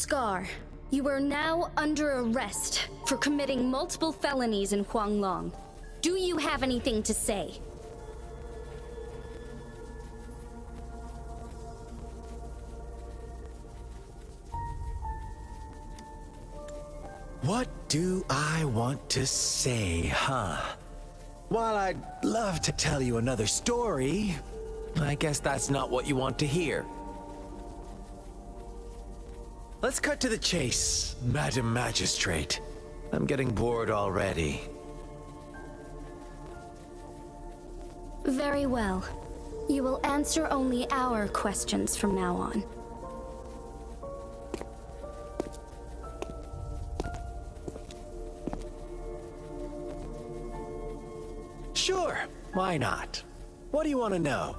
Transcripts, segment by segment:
Scar, you are now under arrest for committing multiple felonies in Huanglong. Do you have anything to say? What do I want to say, huh? While I'd love to tell you another story, I guess that's not what you want to hear. Let's cut to the chase, Madam Magistrate. I'm getting bored already. Very well. You will answer only our questions from now on. Sure, why not? What do you want to know?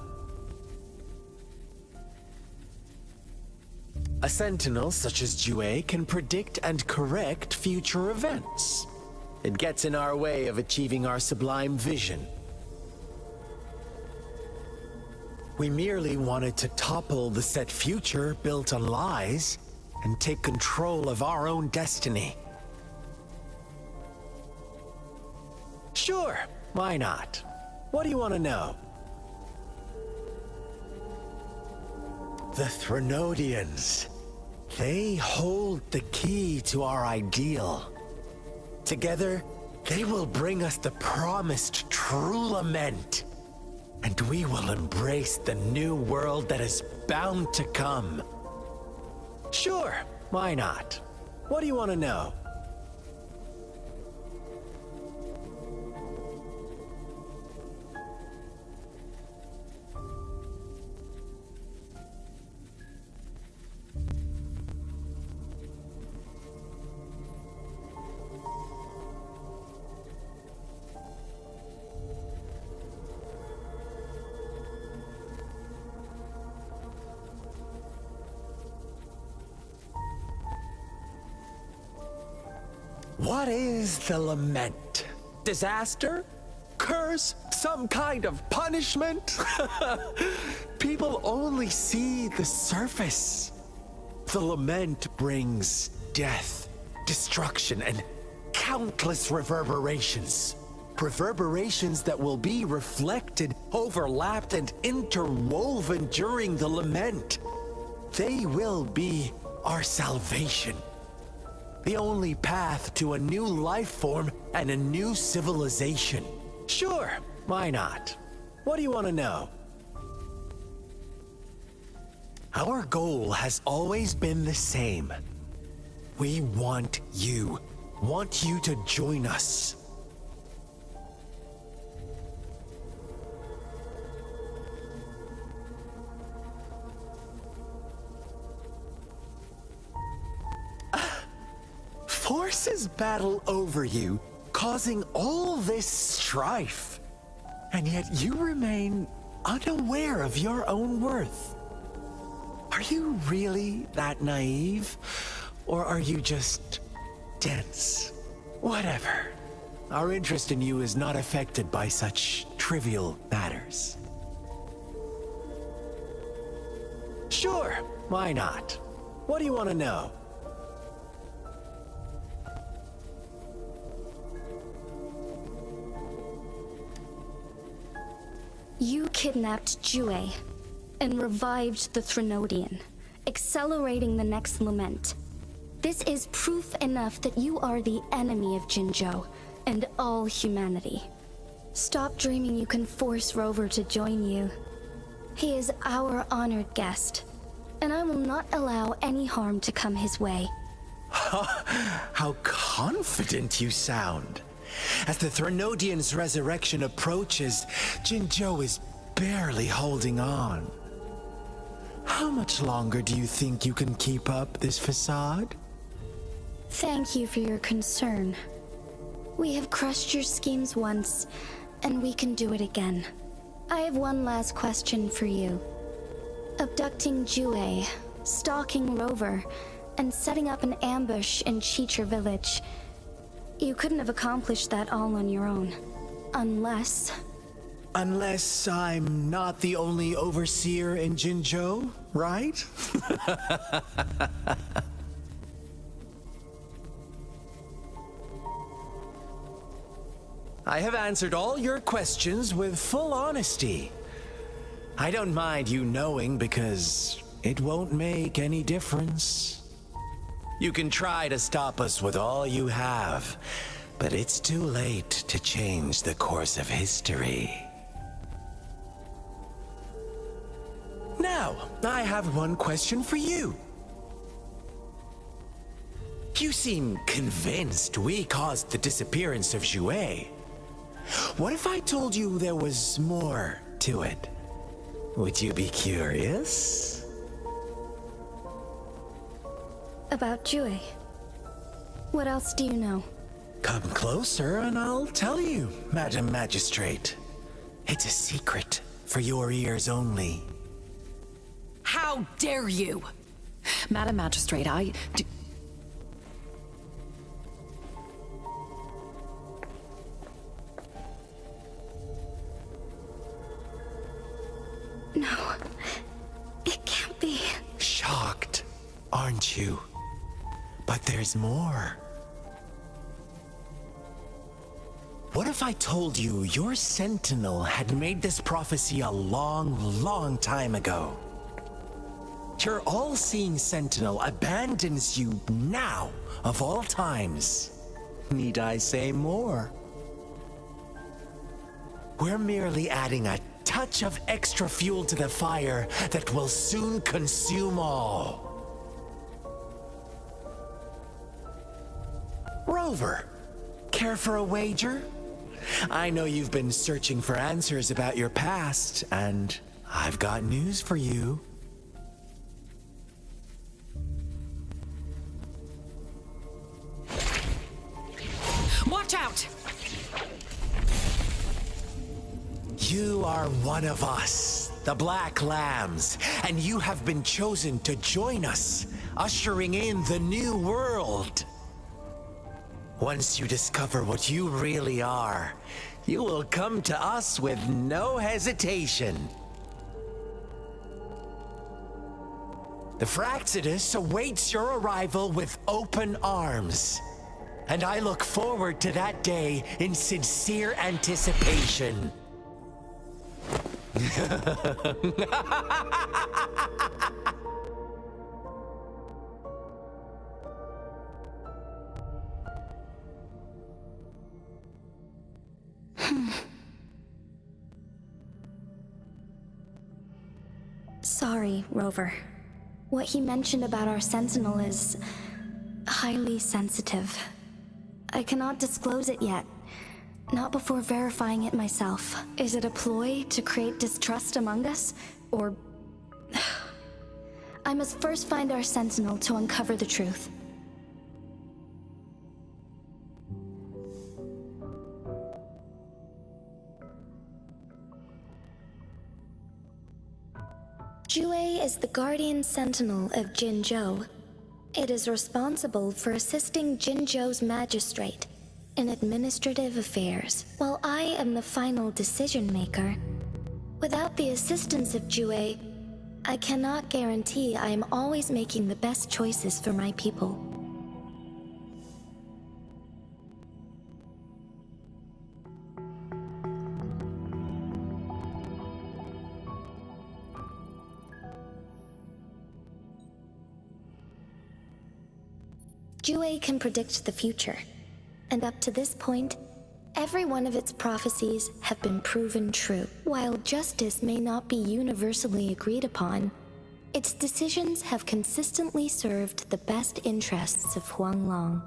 A sentinel such as Jue can predict and correct future events. It gets in our way of achieving our sublime vision. We merely wanted to topple the set future built on lies and take control of our own destiny. Sure, why not? What do you want to know? The Threnodians. They hold the key to our ideal. Together, they will bring us the promised true Lament. And we will embrace the new world that is bound to come. Sure, why not? What do you want to know? What is the Lament? Disaster? Curse? Some kind of punishment? People only see the surface. The Lament brings death, destruction, and countless reverberations. Reverberations that will be reflected, overlapped, and interwoven during the Lament. They will be our salvation. The only path to a new life form and a new civilization. Sure, why not? What do you want to know? Our goal has always been the same. We want you to join us. Forces battle over you, causing all this strife. And yet you remain unaware of your own worth. Are you really that naive? Or are you just dense? Whatever. Our interest in you is not affected by such trivial matters. Sure, why not? What do you want to know? You kidnapped Jue and revived the Threnodian, accelerating the next Lament. This is proof enough that you are the enemy of Jinzhou and all humanity. Stop dreaming you can force Rover to join you. He is our honored guest, and I will not allow any harm to come his way. How confident you sound. As the Threnodian's resurrection approaches, Jinzhou is barely holding on. How much longer do you think you can keep up this facade? Thank you for your concern. We have crushed your schemes once, and we can do it again. I have one last question for you. Abducting Jue, stalking Rover, and setting up an ambush in Chicher village. You couldn't have accomplished that all on your own. Unless I'm not the only overseer in Jinzhou, right? I have answered all your questions with full honesty. I don't mind you knowing because it won't make any difference. You can try to stop us with all you have, but it's too late to change the course of history. Now, I have one question for you. You seem convinced we caused the disappearance of Jue. What if I told you there was more to it? Would you be curious? About Jue. What else do you know? Come closer and I'll tell you, Madam Magistrate. It's a secret for your ears only. How dare you! Madam Magistrate, No, it can't be. Shocked, aren't you? But there's more. What if I told you your sentinel had made this prophecy a long, long time ago? Your all-seeing sentinel abandons you now, of all times. Need I say more? We're merely adding a touch of extra fuel to the fire that will soon consume all. Rover, care for a wager? I know you've been searching for answers about your past, and I've got news for you. watch out! You are one of us, the Black Lambs, and you have been chosen to join us, ushering in the new world. Once you discover what you really are, you will come to us with no hesitation. The Fraxidus awaits your arrival with open arms, and I look forward to that day in sincere anticipation. Sorry, Rover. What he mentioned about our sentinel is highly sensitive. I cannot disclose it yet. Not before verifying it myself. Is it a ploy to create distrust among us? Or... I must first find our sentinel to uncover the truth. Jue is the guardian sentinel of Guangzhou. It is responsible for assisting Guangzhou's magistrate in administrative affairs, while I am the final decision maker. Without the assistance of Jue, I cannot guarantee I am always making the best choices for my people. Jue can predict the future, and up to this point, every one of its prophecies have been proven true. While justice may not be universally agreed upon, its decisions have consistently served the best interests of Huanglong.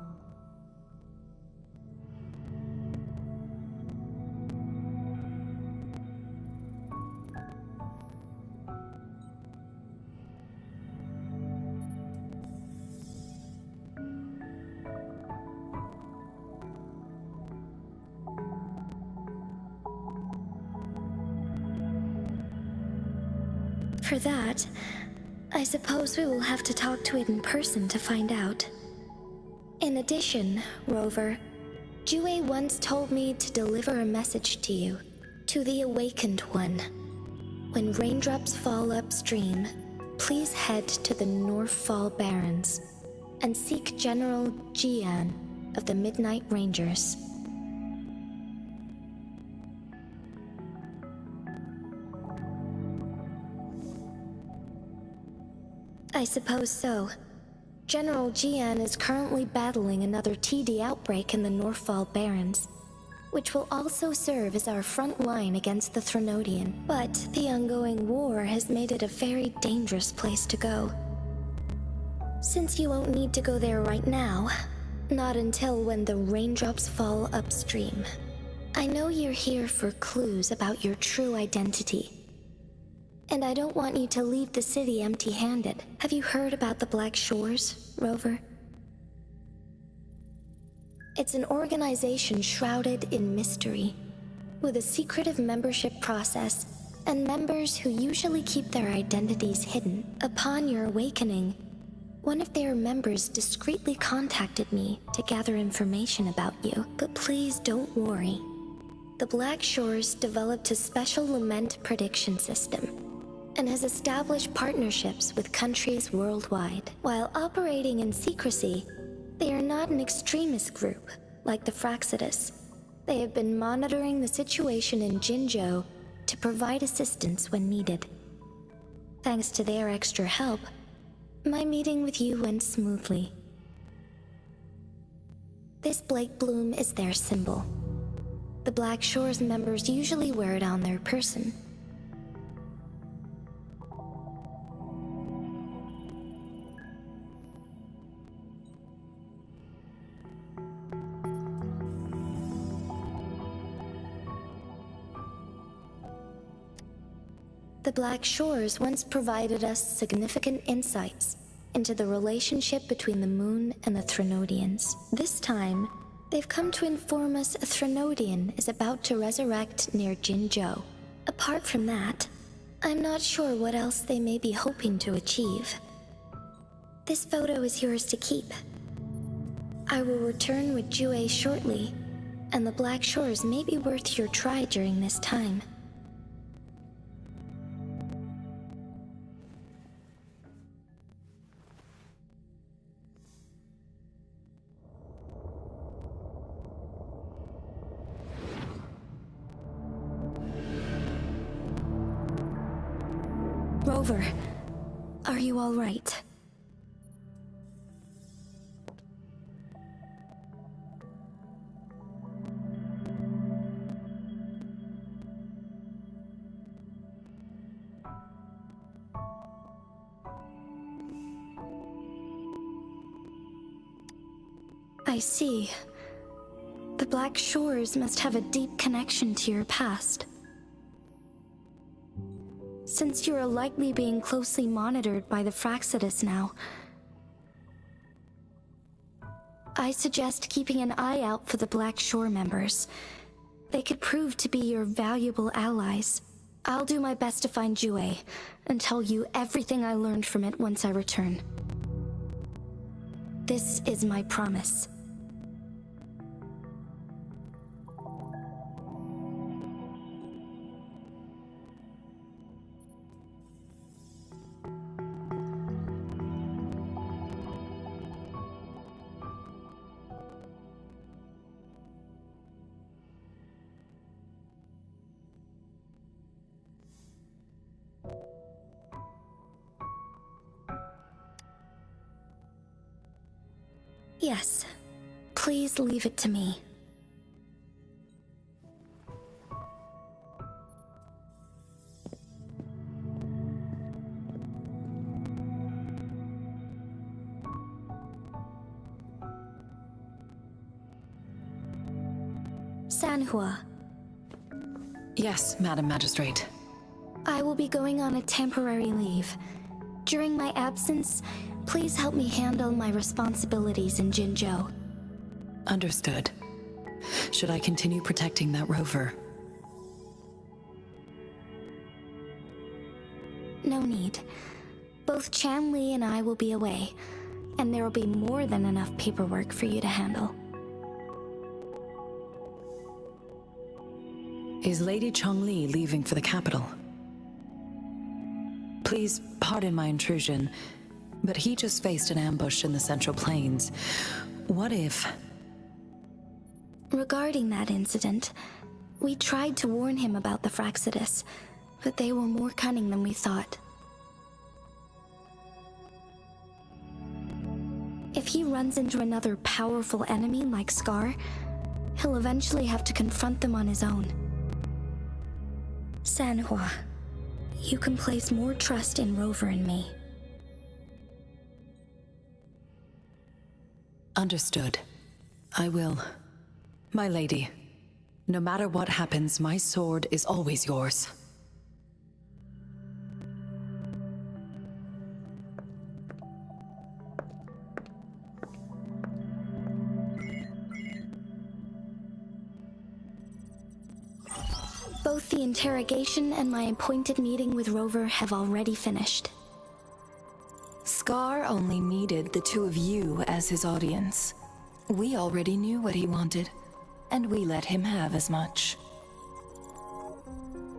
For that, I suppose we will have to talk to it in person to find out. In addition, Rover, Jue once told me to deliver a message to you, to the Awakened One. When raindrops fall upstream, please head to the Northfall Barrens and seek General Jian of the Midnight Rangers. I suppose so. General Jian is currently battling another TD outbreak in the Northfall Barrens, which will also serve as our front line against the Threnodian. But the ongoing war has made it a very dangerous place to go. Since you won't need to go there right now, not until when the raindrops fall upstream. I know you're here for clues about your true identity. And I don't want you to leave the city empty-handed. Have you heard about the Black Shores, Rover? It's an organization shrouded in mystery, with a secretive membership process, and members who usually keep their identities hidden. Upon your awakening, one of their members discreetly contacted me to gather information about you. But please don't worry. The Black Shores developed a special Lament prediction system, and has established partnerships with countries worldwide. While operating in secrecy, they are not an extremist group, like the Fraxidus. They have been monitoring the situation in Guangzhou to provide assistance when needed. Thanks to their extra help, my meeting with you went smoothly. This Blake Bloom is their symbol. The Black Shores members usually wear it on their person. The Black Shores once provided us significant insights into the relationship between the moon and the Threnodians. This time, they've come to inform us a Threnodian is about to resurrect near Guangzhou. Apart from that, I'm not sure what else they may be hoping to achieve. This photo is yours to keep. I will return with Jue shortly, and the Black Shores may be worth your try during this time. Rover, are you all right? I see. The Black Shores must have a deep connection to your past. Since you are likely being closely monitored by the Fraxidus now, I suggest keeping an eye out for the Black Shore members. They could prove to be your valuable allies. I'll do my best to find Jue and tell you everything I learned from it once I return. This is my promise. Yes, please leave it to me. Sanhua. Yes, Madam Magistrate. I will be going on a temporary leave. During my absence, please help me handle my responsibilities in Guangzhou. Understood. Should I continue protecting that rover? No need. Both Chanli and I will be away, and there will be more than enough paperwork for you to handle. Is Lady Chongli leaving for the capital? Please pardon my intrusion, but he just faced an ambush in the Central Plains. What if... Regarding that incident, we tried to warn him about the Fraxidus, but they were more cunning than we thought. If he runs into another powerful enemy like Scar, he'll eventually have to confront them on his own. Sanhua, you can place more trust in Rover and me. Understood. I will. My lady, no matter what happens, my sword is always yours. Both the interrogation and my appointed meeting with Rover have already finished. Scar only needed the two of you as his audience. We already knew what he wanted, and we let him have as much.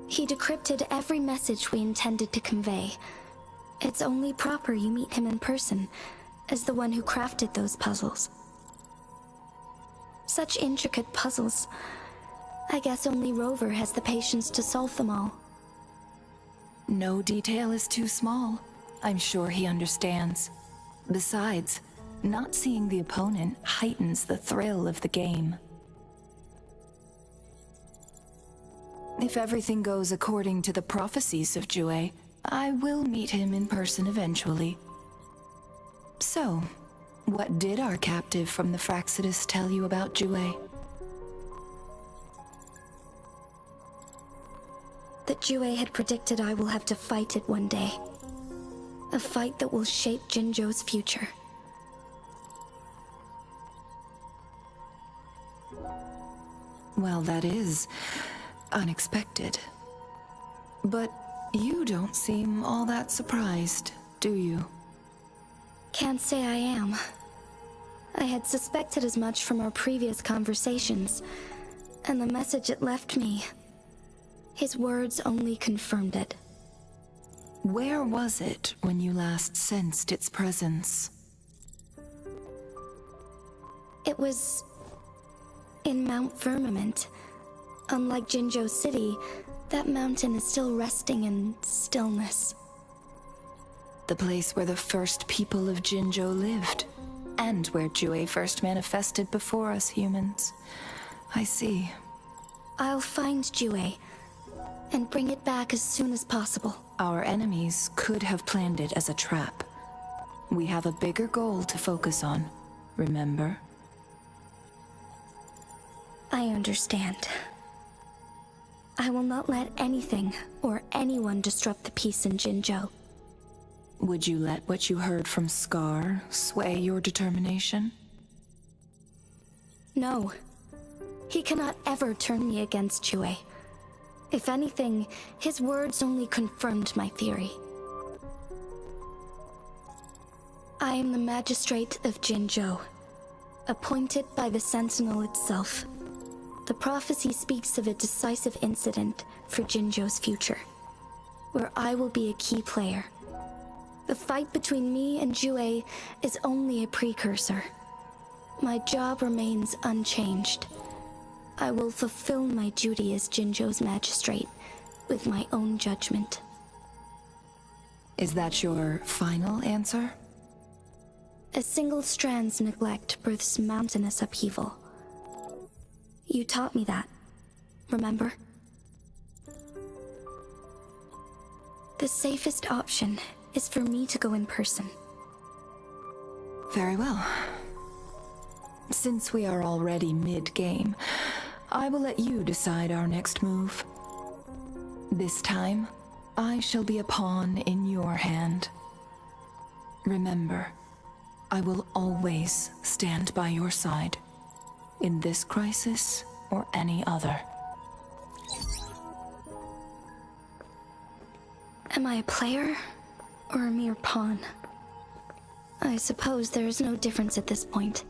He decrypted every message we intended to convey. It's only proper you meet him in person, as the one who crafted those puzzles. Such intricate puzzles. I guess only Rover has the patience to solve them all. No detail is too small. I'm sure he understands. Besides, not seeing the opponent heightens the thrill of the game. If everything goes according to the prophecies of Jue, I will meet him in person eventually. So, what did our captive from the Fraxidus tell you about Jue? That Jue had predicted I will have to fight it one day. A fight that will shape Jinzhou's future. Well, that is unexpected. But you don't seem all that surprised, do you? Can't say I am. I had suspected as much from our previous conversations, and the message it left me. His words only confirmed it. Where was it when you last sensed its presence? It was in Mount Firmament. Unlike Jinzhou City, that mountain is still resting in stillness. The place where the first people of Jinzhou lived, and where Jue first manifested before us humans. I see. I'll find Jue and bring it back as soon as possible. Our enemies could have planned it as a trap. We have a bigger goal to focus on, remember? I understand. I will not let anything or anyone disrupt the peace in Jinzhou. Would you let what you heard from Scar sway your determination? No. He cannot ever turn me against Jue. If anything, his words only confirmed my theory. I am the magistrate of Jinzhou, appointed by the Sentinel itself. The prophecy speaks of a decisive incident for Jinzhou's future, where I will be a key player. The fight between me and Jue is only a precursor. My job remains unchanged. I will fulfill my duty as Jinzhou's magistrate with my own judgment. Is that your final answer? A single strand's neglect births mountainous upheaval. You taught me that, remember? The safest option is for me to go in person. Very well. Since we are already mid-game, I will let you decide our next move. This time, I shall be a pawn in your hand. Remember, I will always stand by your side, in this crisis or any other. Am I a player or a mere pawn? I suppose there is no difference at this point.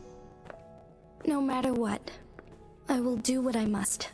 No matter what, I will do what I must.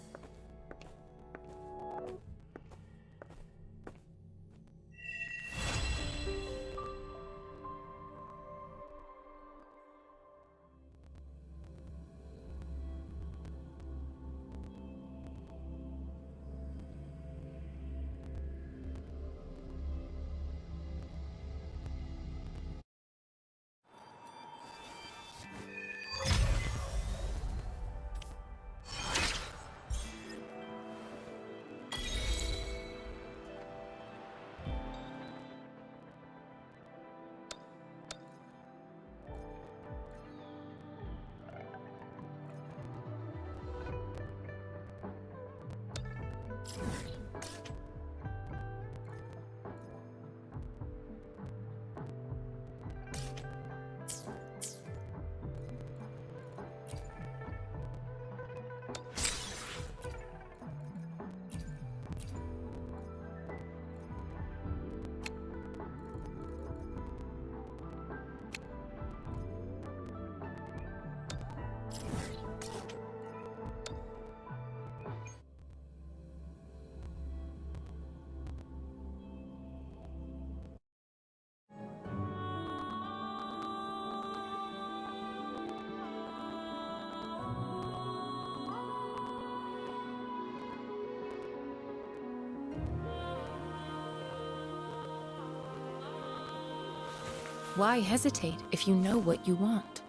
Why hesitate if you know what you want?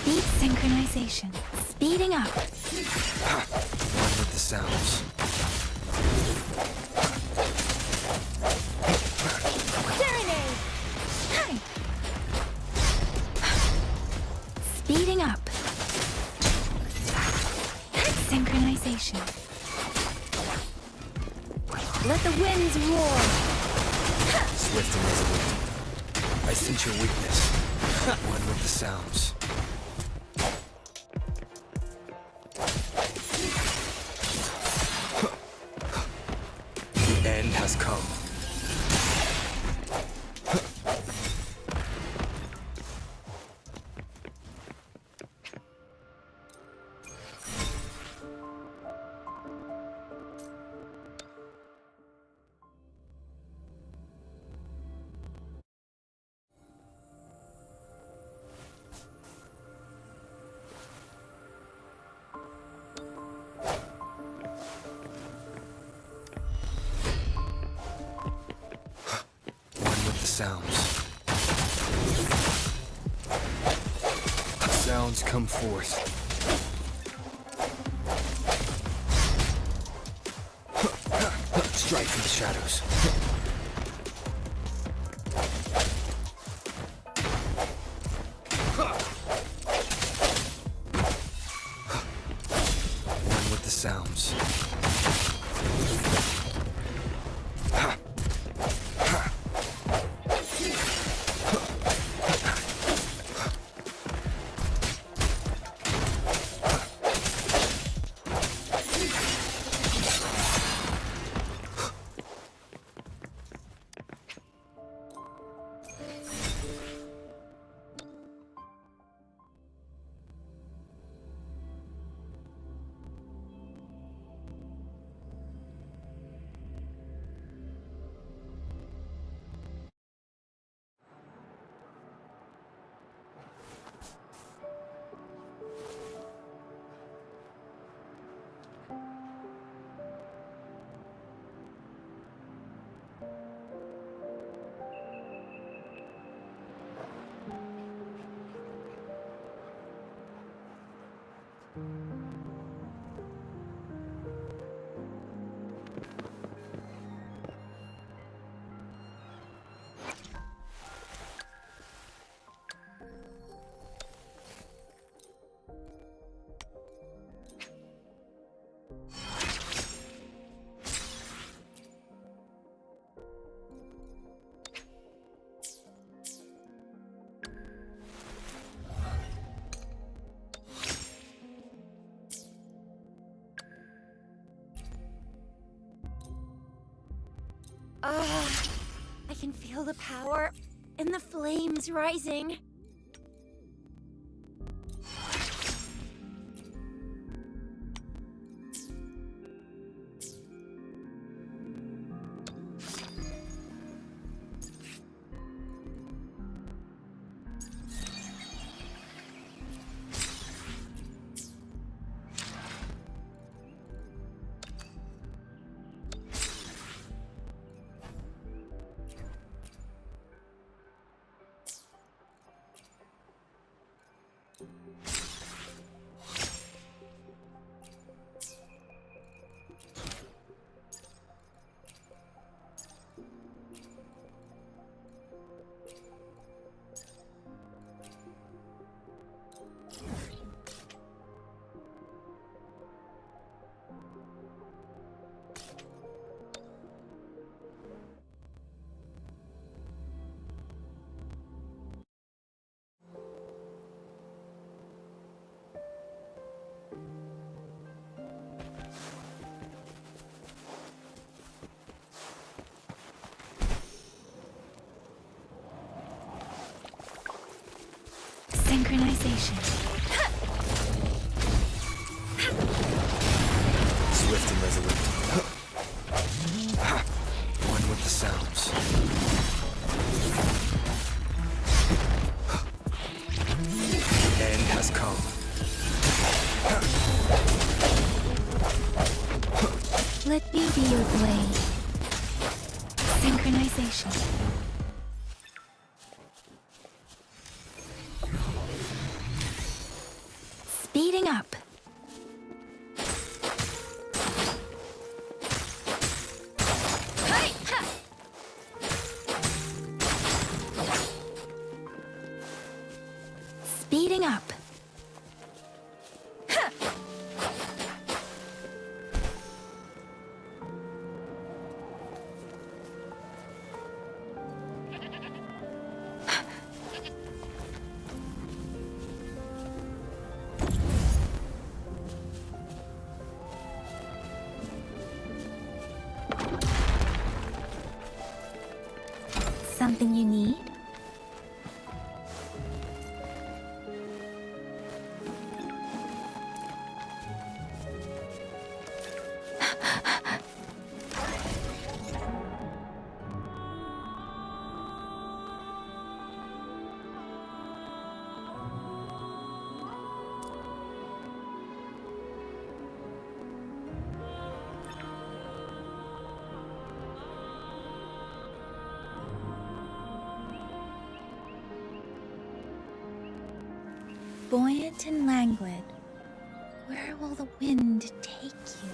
Speed synchronization. Speeding up. One with the sounds. Serenade! Hi! Speeding up. Synchronization. Let the winds roar. Swift and resolute. I sense your weakness. One with the sounds. The end has come. Sounds. Sounds come forth. Strike from the shadows. One with the sounds. feel the power and the flames rising. Synchronization. Swift and resolute. One with the sounds. End has come. Let me be your blade. Synchronization. Speeding up. Hey! Ha! Speeding up. Ha! Something you need? Buoyant and languid, where will the wind take you?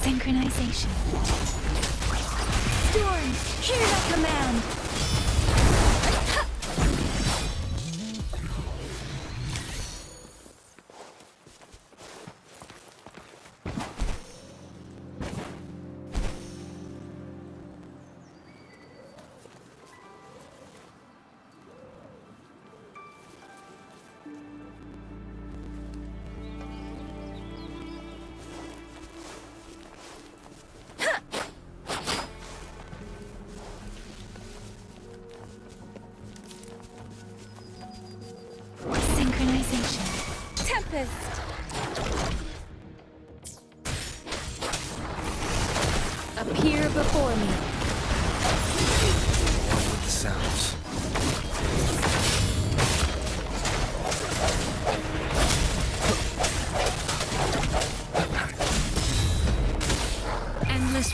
Synchronization. Storm, hear the command! Synchronization. Tempest! Appear before me. With the sounds.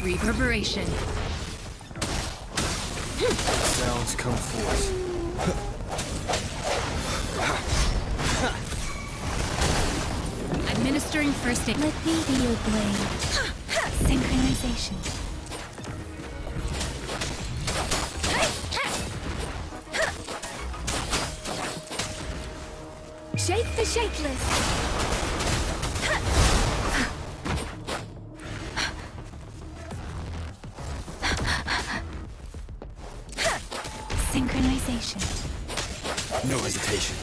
Witness reverberation. Sounds come forth. Administering first aid. Let me be your blade. Synchronization. Shake the shapeless. Synchronization. No hesitation.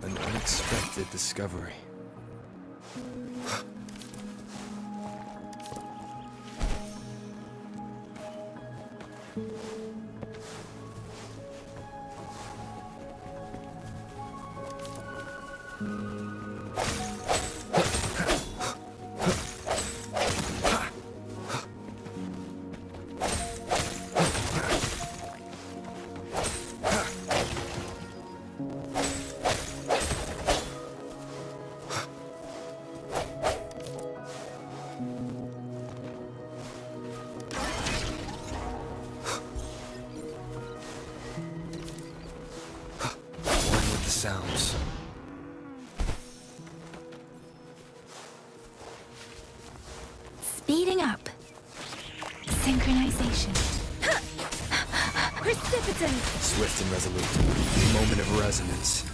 An unexpected discovery. Sounds. Speeding up. Synchronization. Precipitant. Swift and resolute. Moment of resonance.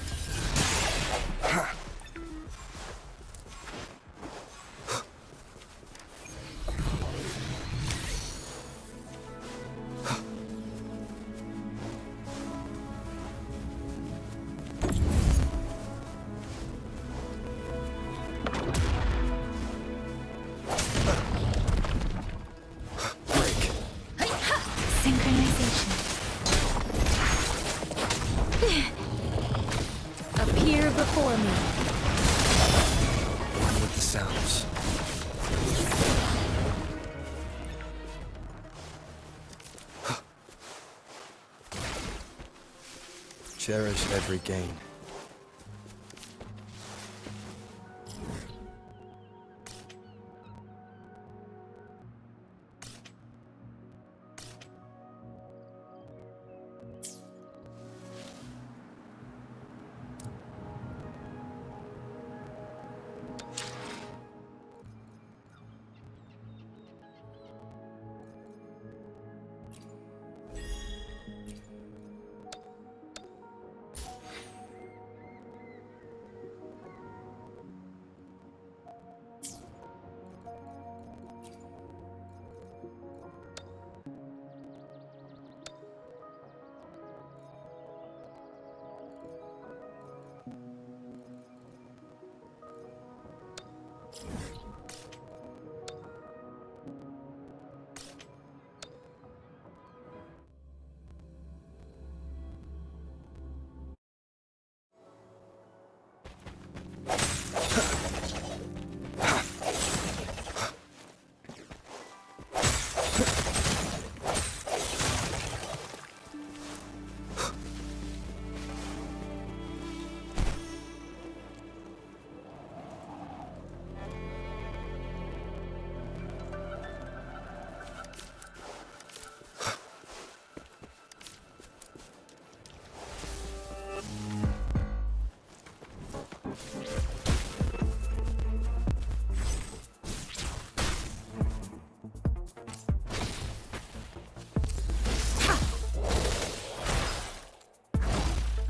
Appear before me. One with the sounds. Cherish every gain.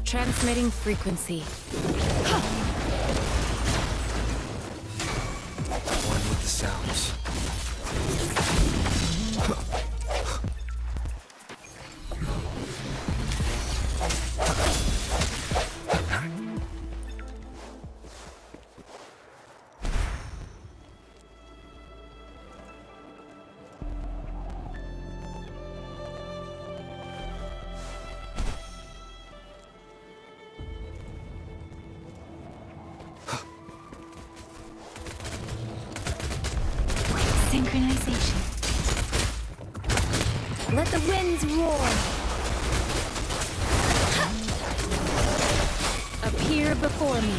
Transmitting frequency. One with the sounds. Synchronization. Let the winds roar. Appear before me.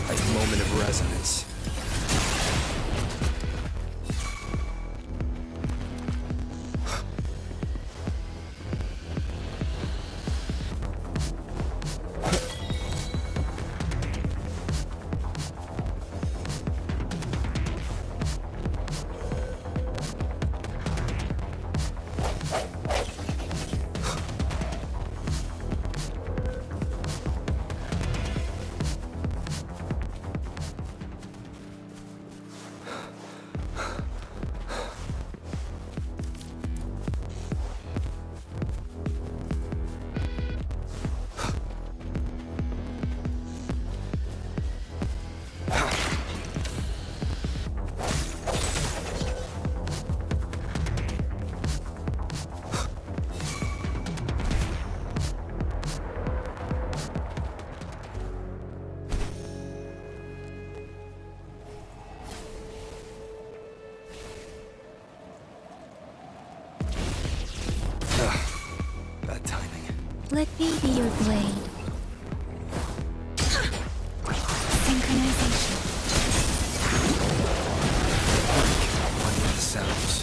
A moment of resonance. Bad timing. Let me be your blade. Synchronization. One with the sounds.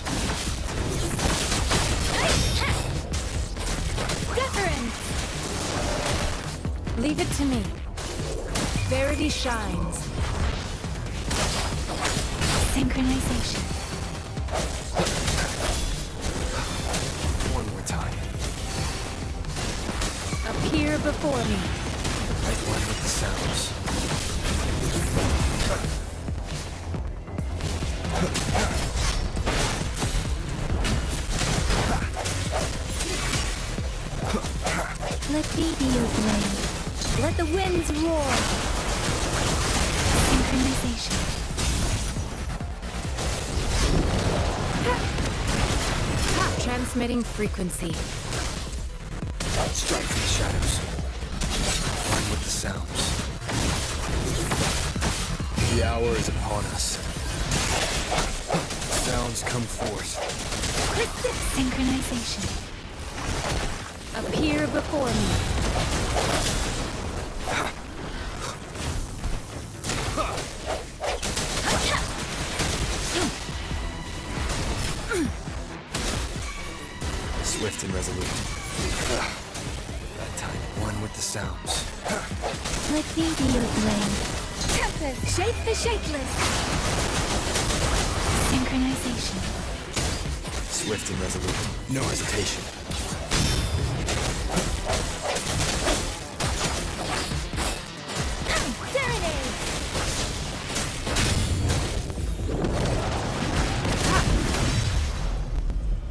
Deference. Leave it to me. Verity shines. Synchronization. One more time. Appear before me. One with the sounds. Let me be your blade. Let the winds roar. Synchronization. Transmitting frequency. Strike from the shadows. One with the sounds. The hour is upon us. Sounds come forth. Synchronization. Appear before me. Swift and resolute. That time, one with the sounds. Let me be your blade. Tempest, shape the shapeless. Synchronization. Swift and resolute. No hesitation.